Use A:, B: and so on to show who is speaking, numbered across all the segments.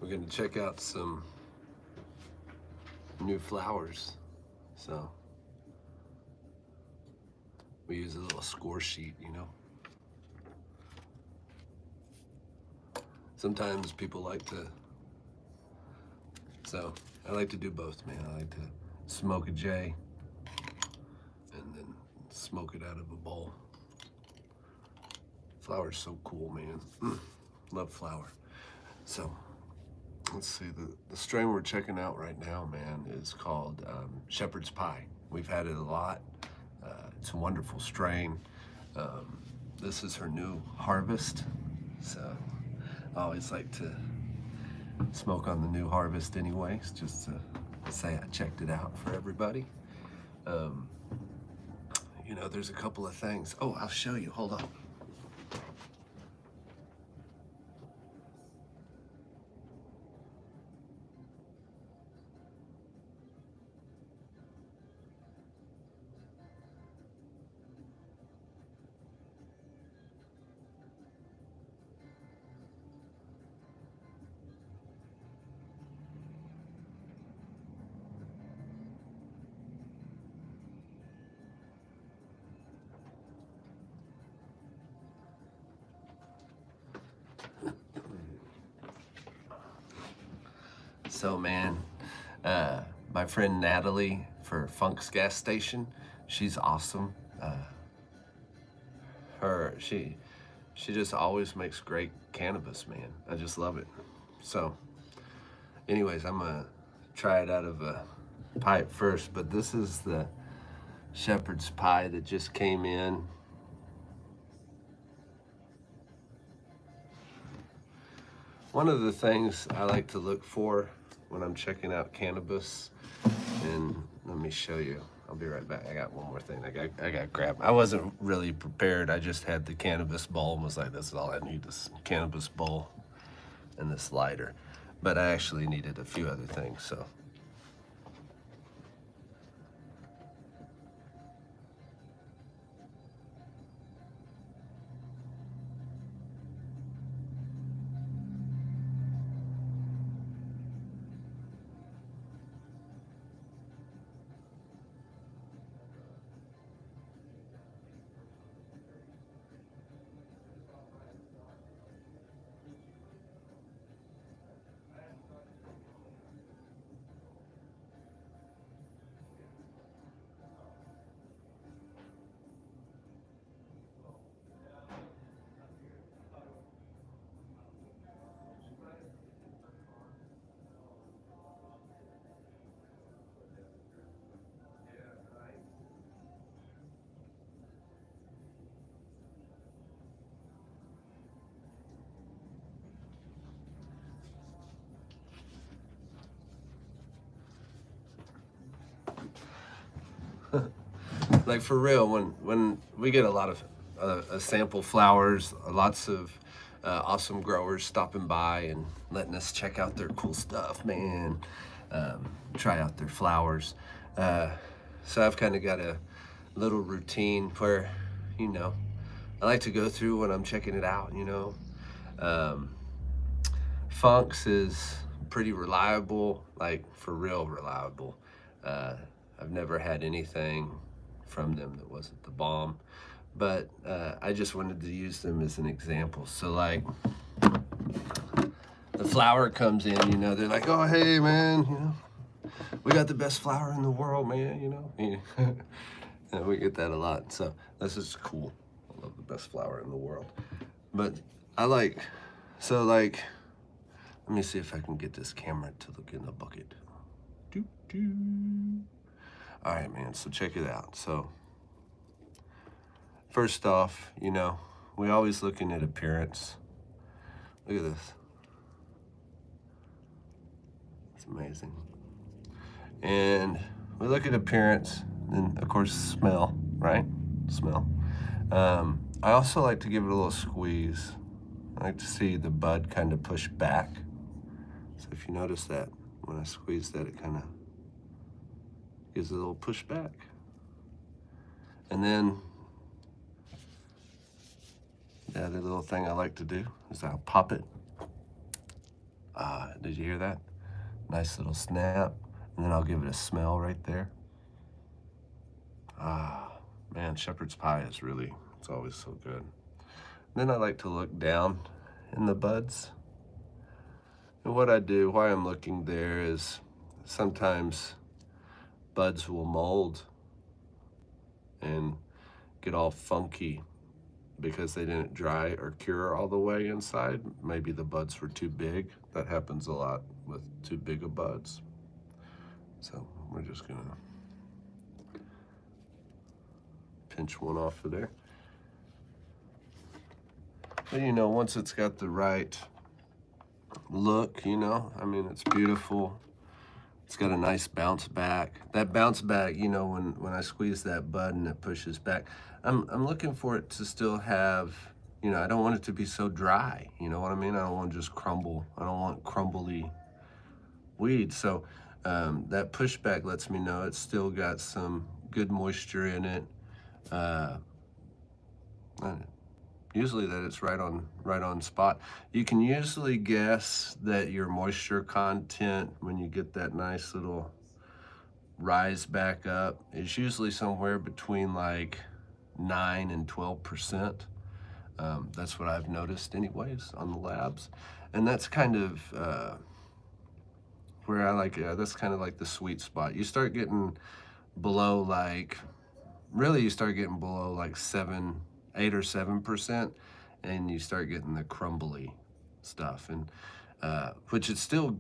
A: we're gonna check out some new flowers. So we use a little score sheet, you know. Sometimes people like to, so I like to do both, man. I like to smoke a J and then smoke it out of a bowl. Flower's so cool, man. Love flower. So let's see, the strain we're checking out right now, man, is called Shepherd's Pie. We've had it a lot. It's a wonderful strain. This is her new harvest. So I always like to smoke on the new harvest anyways, just to say I checked it out for everybody. You know, there's a couple of things. Oh, I'll show you, hold on. So man, my friend Natalie for Funk's gas station, she's awesome. She just always makes great cannabis, man. I just love it. So anyways, I'm gonna try it out of a pipe first, but this is the shepherd's pie that just came in. One of the things I like to look for when I'm checking out cannabis, and let me show you. I'll be right back. I got one more thing. I got grab. I wasn't really prepared. I just had the cannabis bowl and was like, this is all I need, this cannabis bowl and this lighter. But I actually needed a few other things, so. Like for real, when we get a lot of sample flowers, lots of awesome growers stopping by and letting us check out their cool stuff, man. Try out their flowers. So I've kind of got a little routine where, you know, I like to go through when I'm checking it out, you know. Funk's is pretty reliable, like for real reliable. I've never had anything from them that wasn't the bomb, but I just wanted to use them as an example. So like the flower comes in, you know, they're like, oh, hey man, you know, we got the best flower in the world, man, you know. And we get that a lot. So this is cool. I love the best flower in the world. But I like, so like, let me see if I can get this camera to look in the bucket. Doo -doo. All right, man, so check it out. So first off, you know, we always looking at appearance. Look at this. It's amazing. And we look at appearance, and of course smell, right? Smell. I also like to give it a little squeeze. I like to see the bud kind of push back. So if you notice that, when I squeeze that, it kind of gives a little push back. And then the other little thing I like to do is I'll pop it. Did you hear that? Nice little snap. And then I'll give it a smell right there. Ah, man, shepherd's pie is really, it's always so good. Then I like to look down in the buds. And what I do while I'm looking there is sometimes buds will mold and get all funky because they didn't dry or cure all the way inside. Maybe the buds were too big. That happens a lot with too big of buds. So we're just gonna pinch one off of there. But you know, once it's got the right look, you know, I mean, it's beautiful. It's got a nice bounce back. That bounce back, you know, when I squeeze that bud and it pushes back, I'm looking for it to still have, you know, I don't want it to be so dry. You know what I mean? I don't want to just crumble. I don't want crumbly weeds. So that pushback lets me know it's still got some good moisture in it. Usually that it's right on spot. You can usually guess that your moisture content when you get that nice little rise back up is usually somewhere between like 9 and 12%. That's what I've noticed anyways on the labs. And that's kind of where I like, that's kind of like the sweet spot. You start getting below like, really you start getting below like 8 or 7%, and you start getting the crumbly stuff, and which is still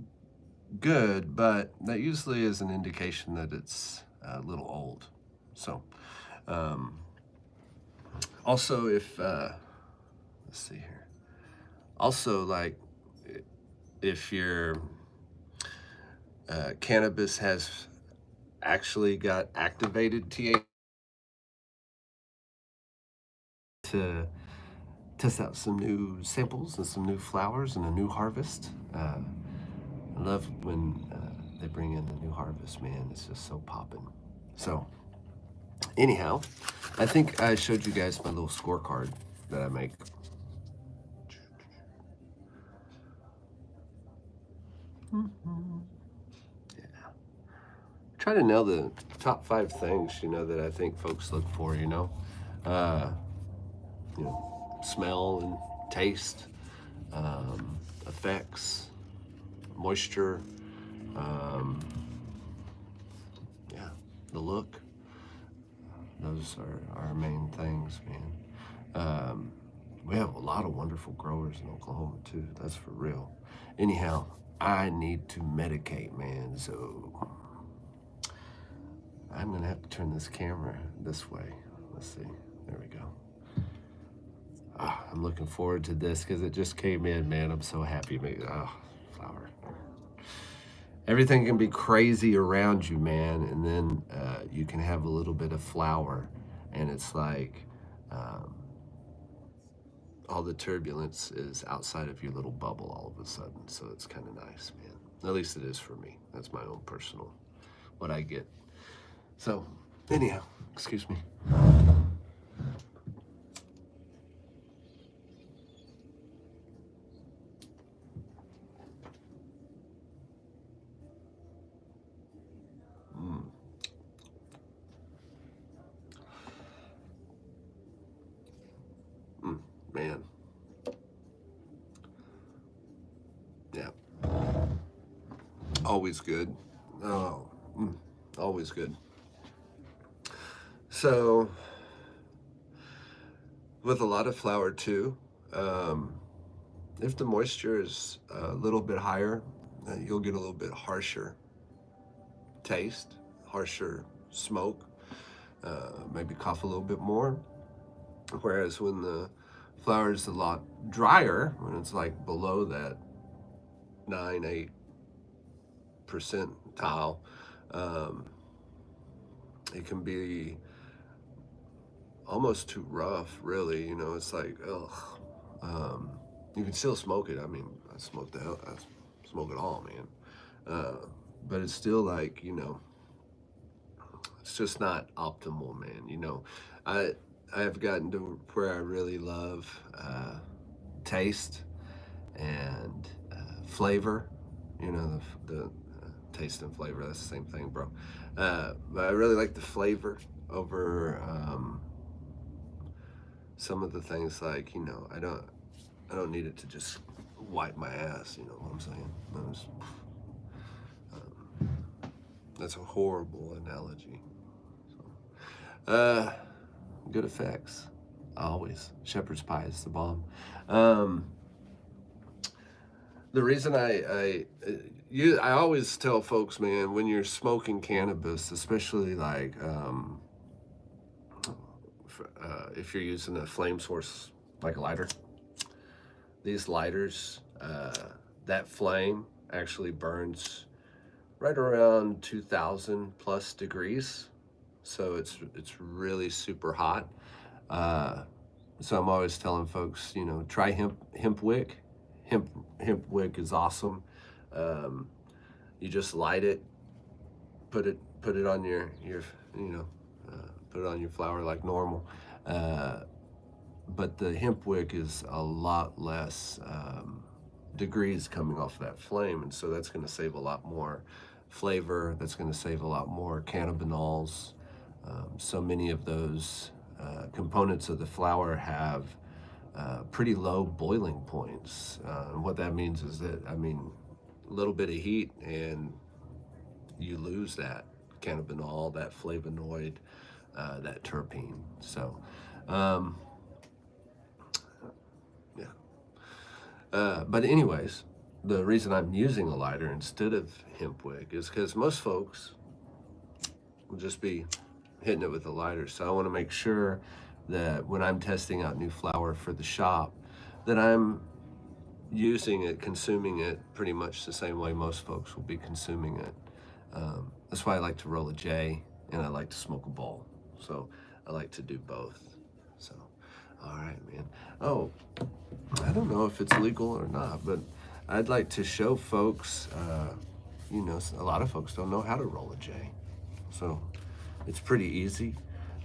A: good, but that usually is an indication that it's a little old. So also if let's see here, also like if your cannabis has actually got activated THC to test out some new samples and some new flowers and a new harvest. I love when they bring in the new harvest, man. It's just so popping. So, anyhow, I think I showed you guys my little scorecard that I make. Yeah. Try to nail the top 5 things, you know, that I think folks look for, uh, you know, smell and taste, effects, moisture, um, yeah, the look. Those are our main things, man. We have a lot of wonderful growers in Oklahoma too. That's for real. Anyhow, I need to medicate, man. So I'm gonna have to turn this camera this way. Let's see. There we go. I'm looking forward to this because it just came in, man. I'm so happy. Flower. Everything can be crazy around you, man, and then you can have a little bit of flower, and it's like all the turbulence is outside of your little bubble all of a sudden. So it's kind of nice, man. At least it is for me. That's my own personal, what I get. So, anyhow, excuse me. Man. Yeah. Always good. Oh, always good. So, with a lot of flour too, if the moisture is a little bit higher, you'll get a little bit harsher taste, harsher smoke, maybe cough a little bit more. Whereas when the flour is a lot drier, when it's like below that 9-8 percentile, it can be almost too rough, really. You know, it's like, ugh. You can still smoke it. I mean, I smoke it all, man. But it's still like, you know, it's just not optimal, man. You know, I I've gotten to where I really love taste and flavor, the taste and flavor, that's the same thing, bro. But I really like the flavor over some of the things, like, I don't need it to just wipe my ass, you know what I'm saying? That's a horrible analogy. Good effects, always. Shepherd's pie is the bomb. The reason I always tell folks, man, when you're smoking cannabis, especially like if you're using a flame source like a lighter, these lighters, that flame actually burns right around 2,000 plus degrees. So it's really super hot. So I'm always telling folks, try hemp wick. Hemp wick is awesome. You just light it, put it on your put it on your flower like normal. But the hemp wick is a lot less degrees coming off that flame, and so that's going to save a lot more flavor. That's going to save a lot more cannabinols. So many of those components of the flower have pretty low boiling points. And what that means is that, a little bit of heat and you lose that cannabinol, that flavonoid, that terpene. So, but anyways, the reason I'm using a lighter instead of hemp wick is because most folks will just be hitting it with a lighter. So I want to make sure that when I'm testing out new flower for the shop, that I'm using it, consuming it pretty much the same way most folks will be consuming it. That's why I like to roll a J and I like to smoke a bowl. So I like to do both. So, all right, man. Oh, I don't know if it's legal or not, but I'd like to show folks, a lot of folks don't know how to roll a J. So it's pretty easy.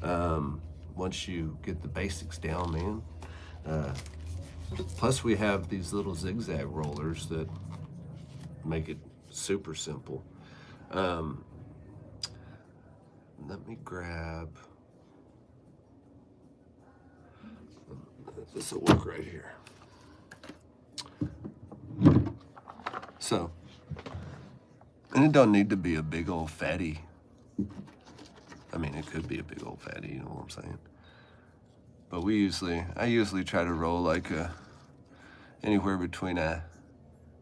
A: Once you get the basics down, man. Plus we have these little zigzag rollers that make it super simple. Let me grab, this will work right here. So, and it don't need to be a big old fatty. It could be a big old fatty, you know what I'm saying? But I usually try to roll like anywhere between a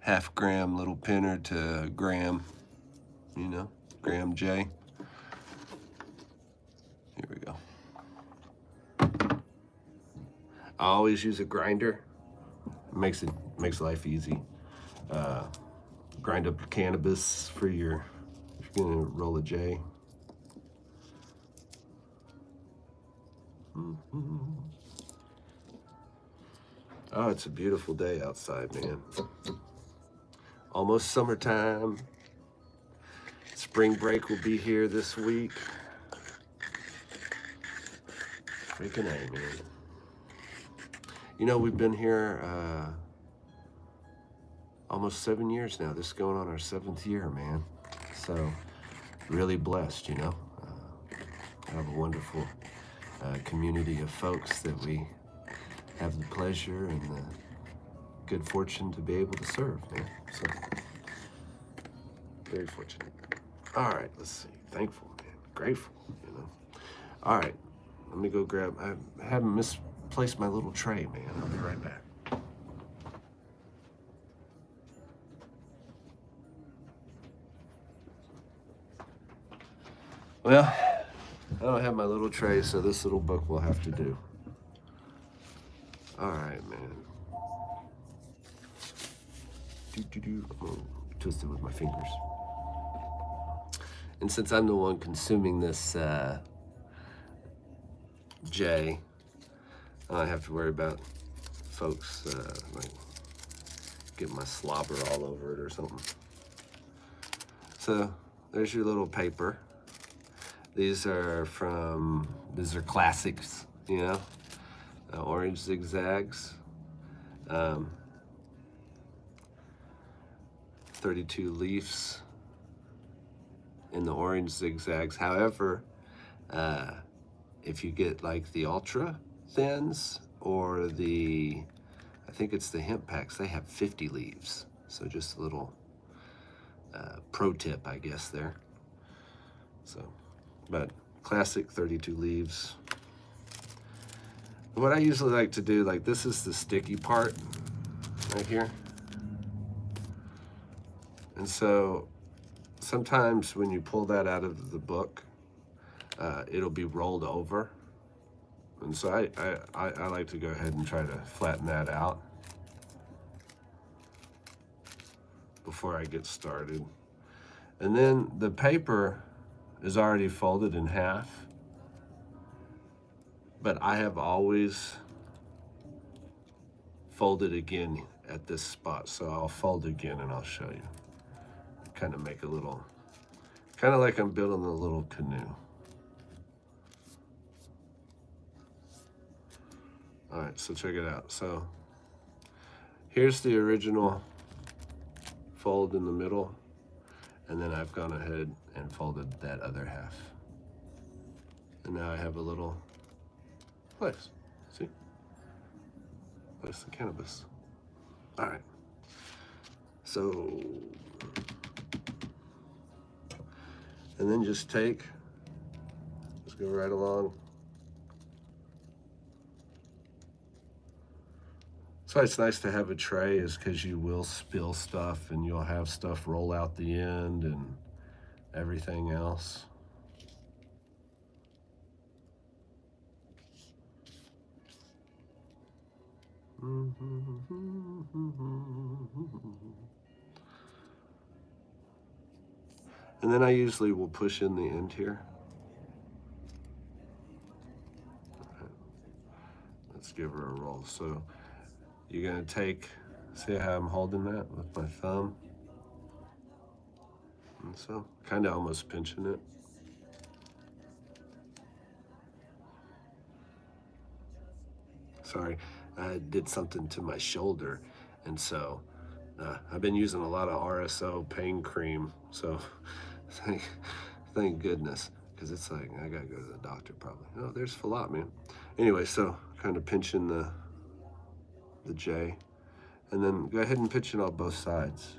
A: half-gram little pinner to a gram, gram J. Here we go. I always use a grinder. It makes life easy. Grind up your cannabis if you're gonna roll a J. Oh, it's a beautiful day outside, man. Almost summertime. Spring break will be here this week. Freaking A, man. We've been here almost 7 years now. This is going on our 7th year, man. So, really blessed, I have a wonderful community of folks that we have the pleasure and the good fortune to be able to serve, man. So, very fortunate. All right, let's see. Thankful, man. Grateful, All right, let me go grab, I haven't misplaced my little tray, man. I'll be right back. Well, I don't have my little tray, so this little book will have to do. All right, man. I'm gonna twist it with my fingers. And since I'm the one consuming this J, I don't have to worry about folks like getting my slobber all over it or something. So there's your little paper. These are classics, orange zigzags. 32 leaves in the orange zigzags. However, if you get like the ultra thins or the, I think it's the hemp packs, they have 50 leaves. So just a little pro tip, I guess, there. So, but classic 32 leaves. What I usually like to do, like this is the sticky part right here. And so sometimes when you pull that out of the book, it'll be rolled over. And so I like to go ahead and try to flatten that out before I get started. And then the paper is already folded in half, but I have always folded again at this spot. So I'll fold again and I'll show you. Kind of make a little, kind of like I'm building a little canoe. All right, so check it out. So here's the original fold in the middle, and then I've gone ahead and folded that other half. And now I have a little place, see? Place the cannabis. All right, so, and then just go right along. So it's nice to have a tray is because you will spill stuff and you'll have stuff roll out the end and everything else. And then I usually will push in the end here. Let's give her a roll. So you're gonna see how I'm holding that with my thumb? And so, kind of almost pinching it. Sorry, I did something to my shoulder, and so I've been using a lot of RSO pain cream, so thank goodness, because it's like, I gotta go to the doctor probably. Oh, there's Falot, man. Anyway, so kind of pinching the J, and then go ahead and pinch it on both sides.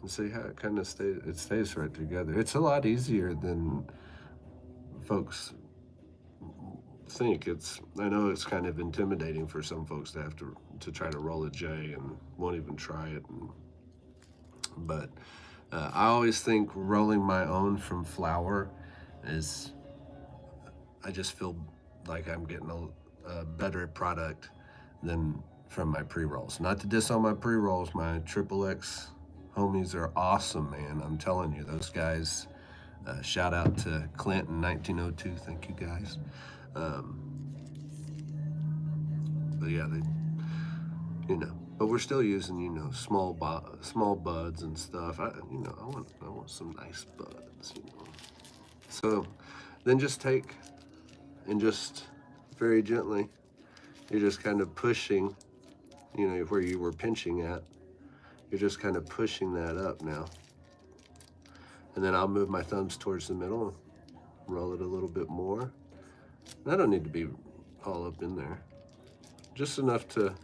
A: And see how it kind of stays right together. It's a lot easier than folks think. I know it's kind of intimidating for some folks to have to try to roll a J and won't even try it. But I always think rolling my own from flour is, I just feel like I'm getting a better product than from my pre-rolls. Not to diss on my pre-rolls, my XXX homies are awesome, man. I'm telling you, those guys, shout out to Clint in 1902, thank you guys. But yeah, but we're still using, small buds and stuff. I want some nice buds, So then just take and just very gently, you're just kind of pushing, where you were pinching at. You're just kind of pushing that up now. And then I'll move my thumbs towards the middle, roll it a little bit more. And I don't need to be all up in there. Just enough to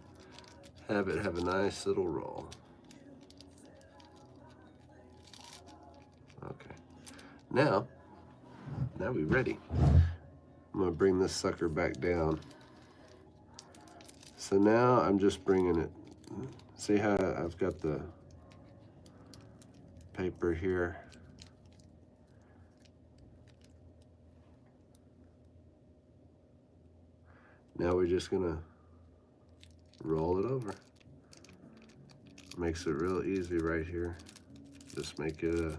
A: have it have a nice little roll. Okay. Now we're ready. I'm gonna bring this sucker back down. So now I'm just bringing it. See how I've got the paper here? Now we're just gonna roll it over. Makes it real easy right here. Just make it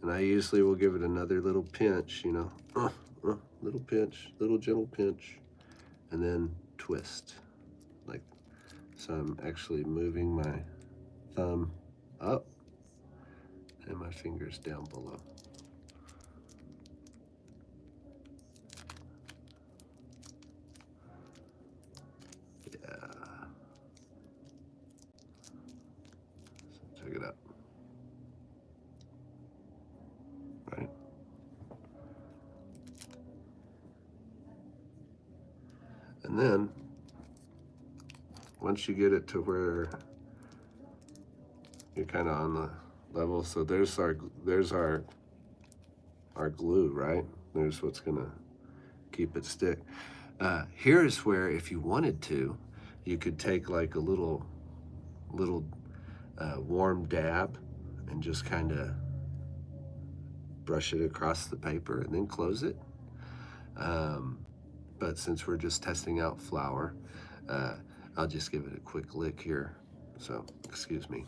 A: and I usually will give it another little pinch, little pinch, little gentle pinch, and then twist. So I'm actually moving my thumb up and my fingers down below. Yeah. Check it out. Right? And then, once you get it to where you're kind of on the level, so there's our glue, right? There's what's gonna keep it stick. Here's where, if you wanted to, you could take like a little warm dab and just kind of brush it across the paper and then close it. But since we're just testing out flour, I'll just give it a quick lick here. So, excuse me.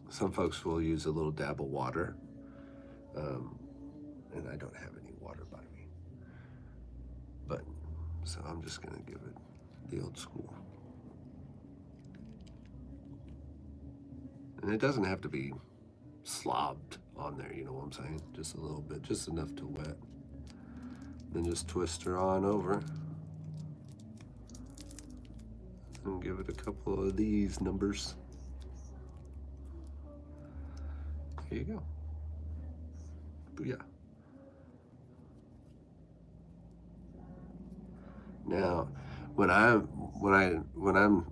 A: Some folks will use a little dab of water, and I don't have any water by me. But, so I'm just gonna give it the old school. And it doesn't have to be slobbed on there, you know what I'm saying? Just a little bit, just enough to wet. Then just twist her on over and give it a couple of these numbers. There you go. Booyah. Now, when I'm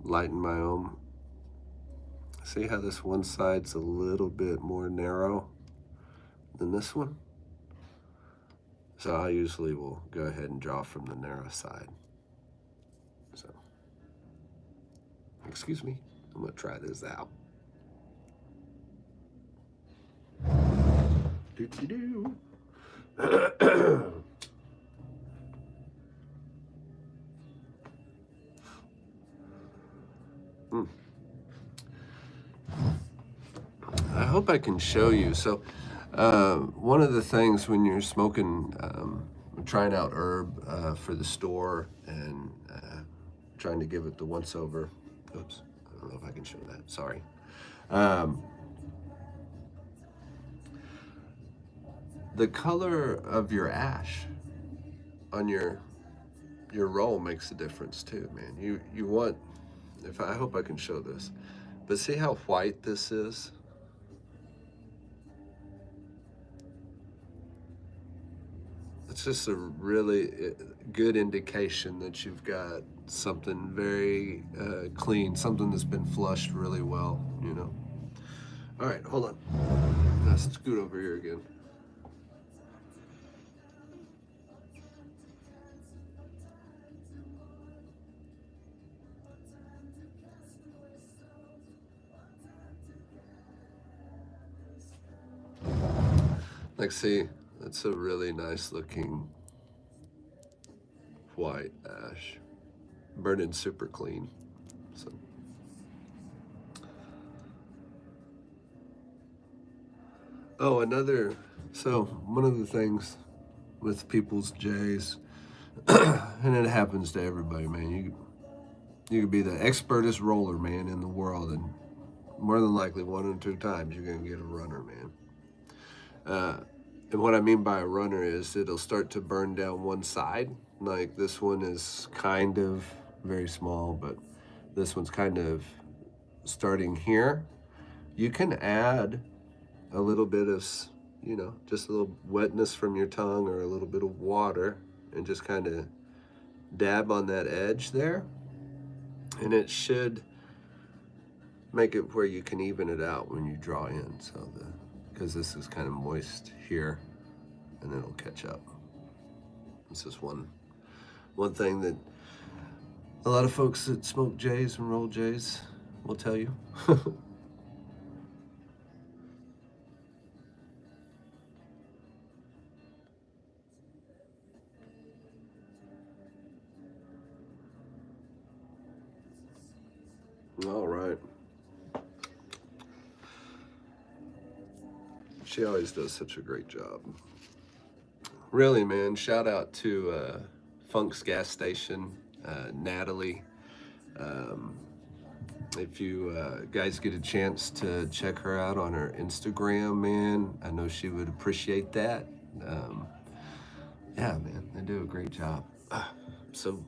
A: lighting my own, see how this one side's a little bit more narrow than this one? So I usually will go ahead and draw from the narrow side. So, excuse me, I'm gonna try this out. Do-do-do. I hope I can show you. So one of the things when you're smoking, trying out herb for the store and trying to give it the once over. Oops, I don't know if I can show that, sorry. The color of your ash on your roll makes a difference too, man. You want, I hope I can show this, but see how white this is? It's just a really good indication that you've got something very clean, something that's been flushed really well, you know. All right, hold on. Let's scoot over here again. Like, see, that's a really nice looking white ash, burning super clean. So, oh, so one of the things with people's J's, and it happens to everybody, man. You could be the expertest roller, man, in the world, and more than likely 1 or 2 times you're gonna get a runner, man. And what I mean by a runner is it'll start to burn down one side. Like this one is kind of very small, but this one's kind of starting here. You can add a little bit of, you know, just a little wetness from your tongue or a little bit of water and just kind of dab on that edge there. And it should make it where you can even it out when you draw in. So because this is kind of moist here, and then it'll catch up. This is one thing that a lot of folks that smoke J's and roll J's will tell you. All right. She always does such a great job. Really, man, shout out to Funk's gas station, Natalie. If you guys get a chance to check her out on her Instagram, man, I know she would appreciate that. Yeah, man, they do a great job. So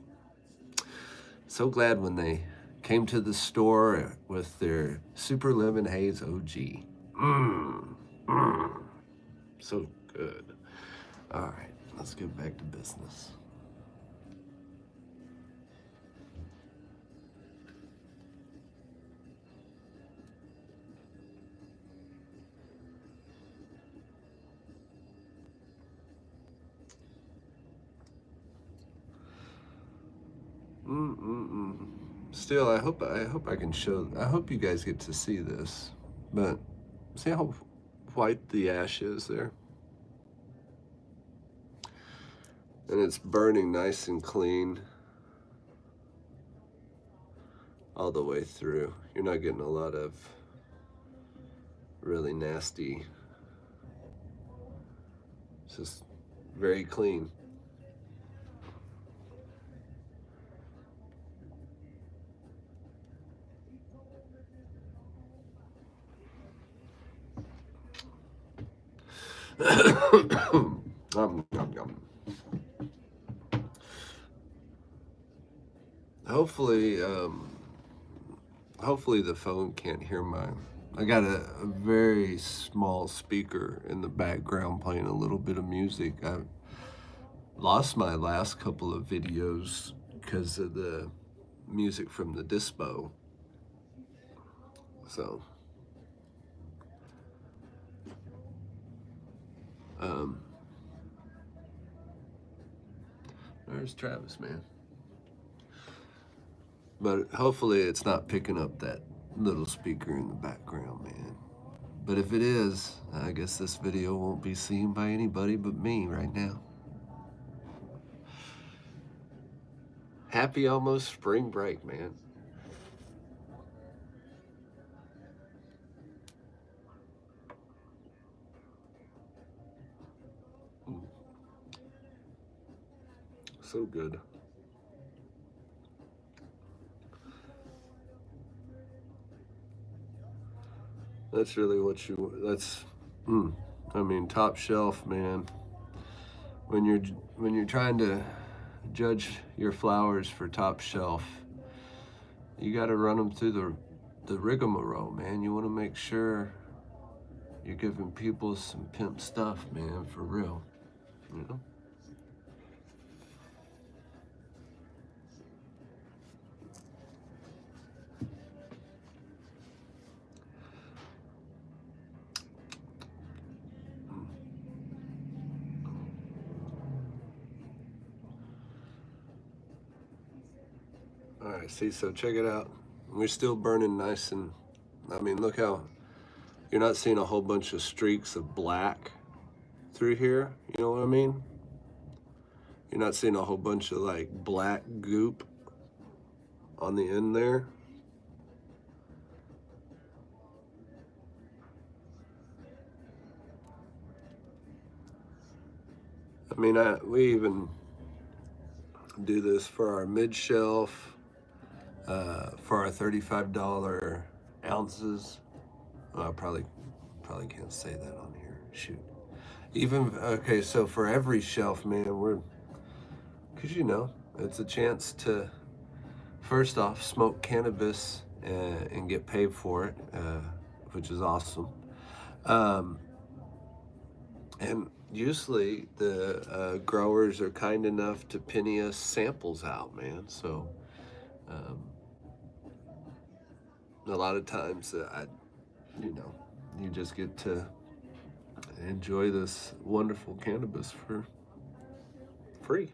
A: glad when they came to the store with their Super Lemon Haze OG. So good. All right, let's get back to business. Still, I hope I can show. I hope you guys get to see this. But see how white the ash is there, and it's burning nice and clean all the way through. You're not getting a lot of really nasty. It's just very clean. Yum. Hopefully the phone can't hear I got a very small speaker in the background playing a little bit of music. I lost my last couple of videos because of the music from the dispo. So, there's Travis, man. But hopefully it's not picking up that little speaker in the background, man. But if it is, I guess this video won't be seen by anybody but me right now. Happy almost spring break, man. So good. That's really what I mean, top shelf, man. When you're trying to judge your flowers for top shelf, you got to run them through the rigmarole, man. You want to make sure you're giving people some pimp stuff, man, for real. You know? All right, see, so check it out. We're still burning nice and, I mean, look how, you're not seeing a whole bunch of streaks of black through here. You know what I mean? You're not seeing a whole bunch of like black goop on the end there. I mean, we even do this for our mid shelf, for our $35 ounces. Well, I probably can't say that on here. Shoot. Even, okay, so for every shelf, man, because it's a chance to, first off, smoke cannabis and get paid for it, which is awesome. And usually the growers are kind enough to penny us samples out, man. So a lot of times you just get to enjoy this wonderful cannabis for free.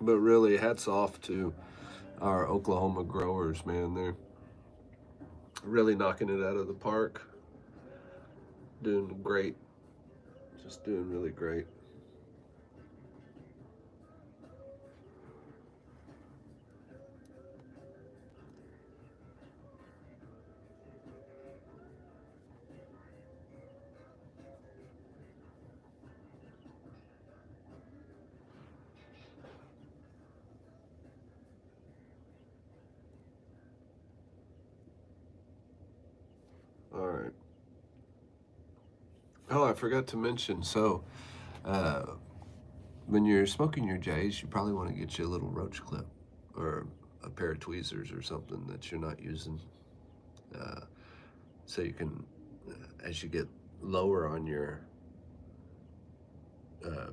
A: But really, hats off to our Oklahoma growers, man. They're really knocking it out of the park. Doing great. Just doing really great. Oh, I forgot to mention. So, uh, when you're smoking your J's, you probably want to get you a little roach clip or a pair of tweezers or something that you're not using, uh, so you can, as you get lower on your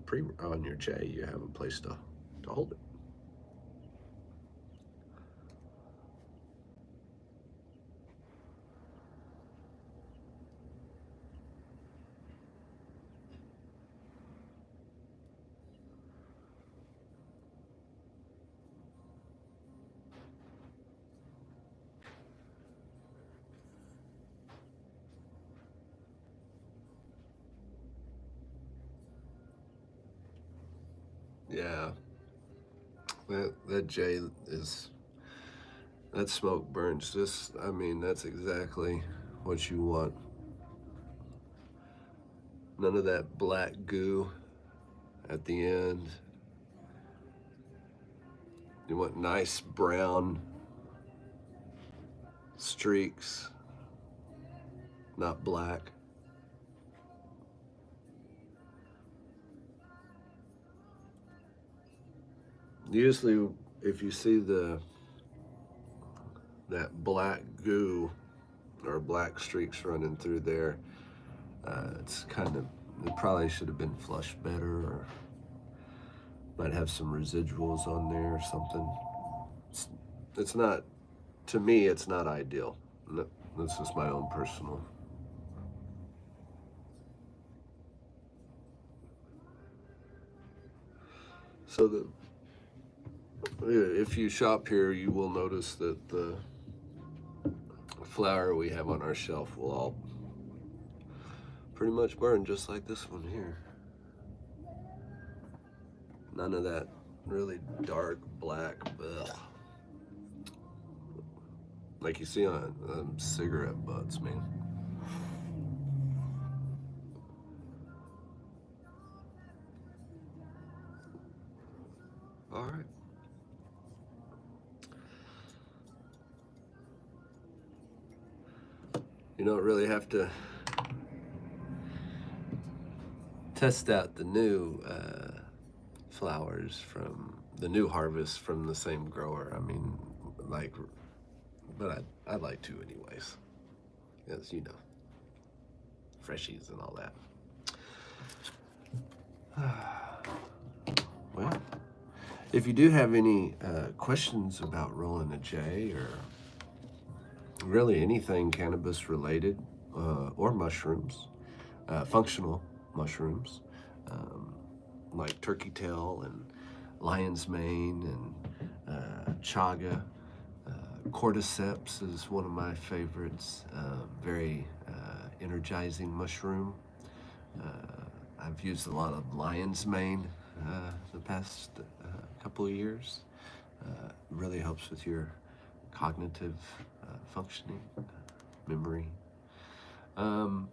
A: pre on your J, you have a place to hold it. Yeah, that J is that smoke burns. Just, I mean, that's exactly what you want. None of that black goo at the end. You want nice brown streaks, not black. Usually, if you see that black goo or black streaks running through there, it's kind of, it probably should have been flushed better, or might have some residuals on there or something. It's not, to me, it's not ideal. No, this is my own personal. So if you shop here, you will notice that the flour we have on our shelf will all pretty much burn just like this one here. None of that really dark black, ugh, like you see on cigarette butts, man. All right. You don't really have to test out the new flowers from the new harvest from the same grower. I mean, like, but I'd like to anyways. As you know, freshies and all that. Well, if you do have any questions about rolling a J or really anything cannabis related or mushrooms, functional mushrooms, um, like turkey tail and lion's mane and chaga. Cordyceps is one of my favorites. Very energizing mushroom. Uh, I've used a lot of lion's mane the past couple of years. Really helps with your cognitive functioning, memory. Um,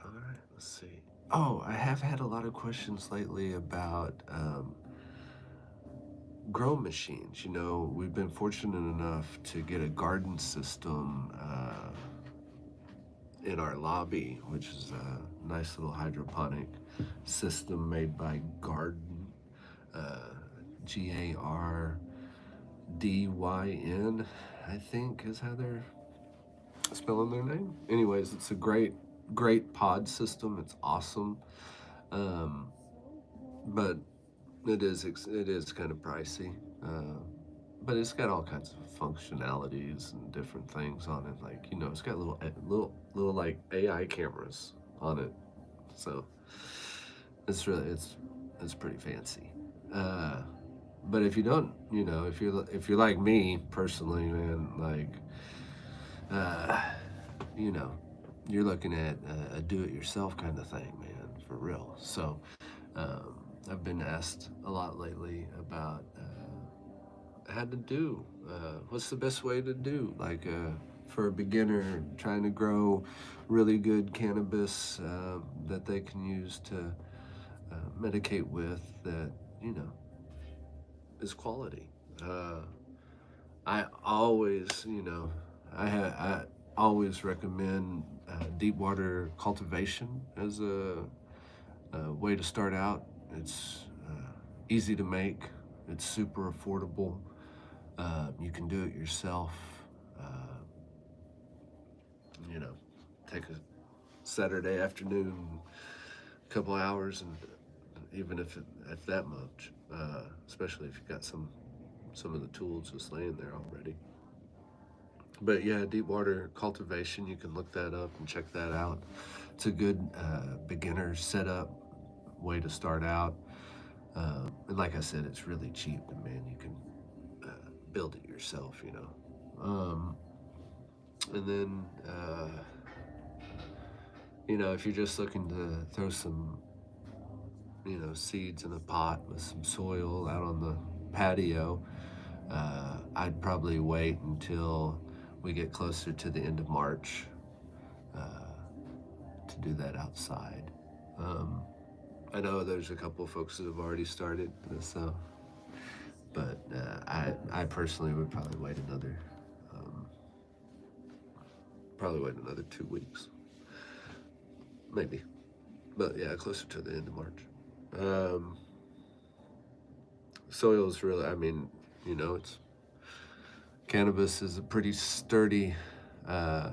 A: all right, let's see. Oh, I have had a lot of questions lately about grow machines. You know, we've been fortunate enough to get a garden system in our lobby, which is a nice little hydroponic system made by Garden, Gardyn, I think is how they're spelling their name. Anyways, it's a great pod system. It's awesome, um, but it is kind of pricey. But it's got all kinds of functionalities and different things on it. Like, you know, it's got little like AI cameras on it, so it's pretty fancy. Uh, but if you don't, you know, if you're like me personally, man, like, uh, you know, you're looking at a do-it-yourself kind of thing, man, for real. So I've been asked a lot lately about how to do. What's the best way to do? Like for a beginner trying to grow really good cannabis that they can use to medicate with that, you know, is quality. I always, you know, I always recommend deep water cultivation as a way to start out. It's easy to make. It's super affordable. You can do it yourself. Uh, you know, take a Saturday afternoon, a couple hours, and even if that much, especially if you've got some of the tools just laying there already. But yeah, deep water cultivation, you can look that up and check that out. It's a good beginner setup way to start out. And like I said, it's really cheap, and man, you can build it yourself, you know. And then, if you're just looking to throw some, seeds in a pot with some soil out on the patio, I'd probably wait until we get closer to the end of March to do that outside. Um, I know there's a couple of folks that have already started, so but I personally would um, probably wait another 2 weeks, maybe. But yeah, closer to the end of March. Um, Soil is really, I mean, it's cannabis is a pretty sturdy uh,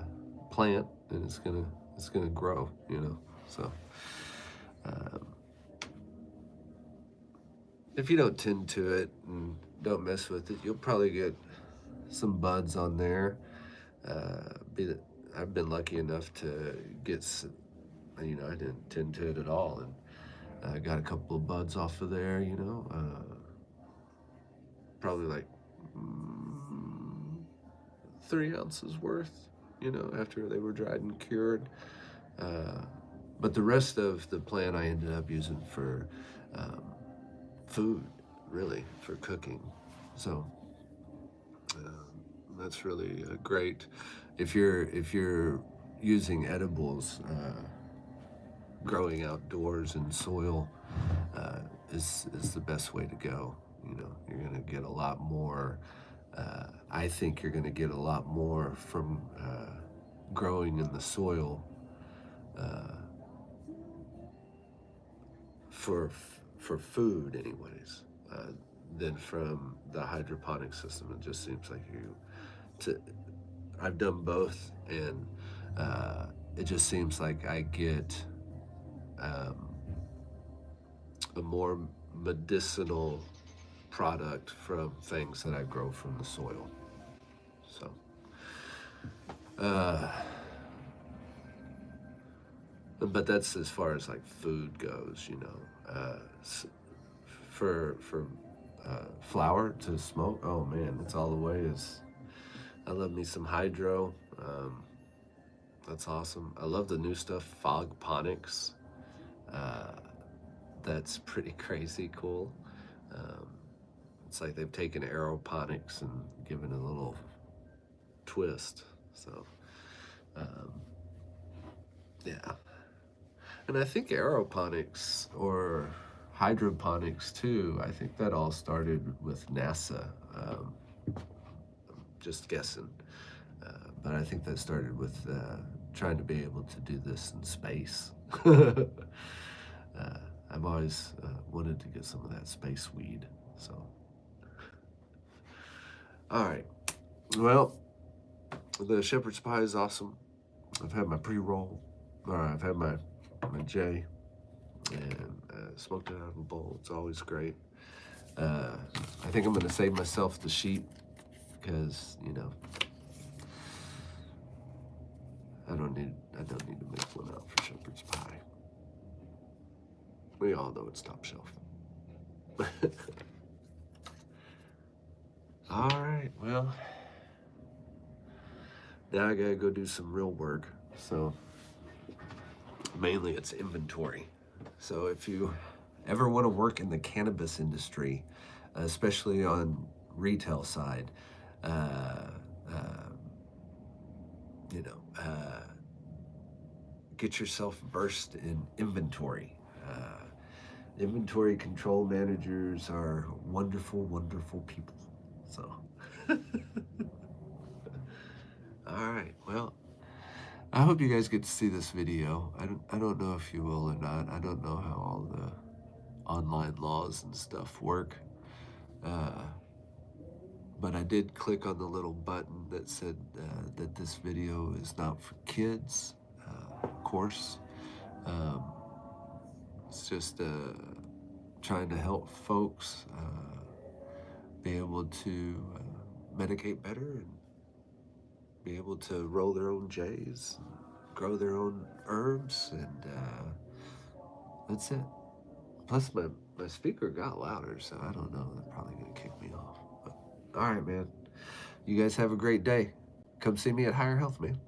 A: plant, and it's gonna grow. So um, if you don't tend to it and don't mess with it, you'll probably get some buds on there. Be that I've been lucky enough to I didn't tend to it at all, and I got a couple of buds off of there. Probably like 3 ounces worth. After they were dried and cured. Uh, but the rest of the plant I ended up using for um, food, really, for cooking. So that's really great. If you're using edibles, growing outdoors in soil uh, is the best way to go. You're gonna get a lot more. I think you're gonna get a lot more from growing in the soil uh, for for food, anyways, than from the hydroponic system. It just seems like to. I've done both, and it just seems like I get um, a more medicinal product from things that I grow from the soil. So, uh, but that's as far as like food goes. For flour to smoke. Oh man, it's all the way. I love me some hydro. That's awesome. I love the new stuff, fog ponics. Uh, that's pretty crazy cool. Um, it's like they've taken aeroponics and given it a little twist. So, um, yeah. And I think aeroponics or hydroponics too, I think that all started with NASA. Just guessing. But I think that started with trying to be able to do this in space. I've always wanted to get some of that space weed. So, all right. Well, the shepherd's pie is awesome. I've had my pre-roll, or I've had my J, and smoked it out of a bowl. It's always great. I think I'm gonna save myself the sheet because I don't need to make one out for shepherd's pie. We all know it's top shelf. All right, well, now I gotta go do some real work. So mainly it's inventory. So if you ever want to work in the cannabis industry, especially on retail side, uh, uh, you know, uh, get yourself versed in inventory. Inventory control managers are wonderful, wonderful people. So, all right, well, I hope you guys get to see this video. I don't know if you will or not. I don't know how all the online laws and stuff work. Uh, but I did click on the little button that said that this video is not for kids, of course. Um, it's just trying to help folks be able to medicate better and be able to roll their own J's, grow their own herbs, and that's it. Plus, my speaker got louder, so I don't know. They're probably going to kick me off. But, all right, man. You guys have a great day. Come see me at Higher Health, man.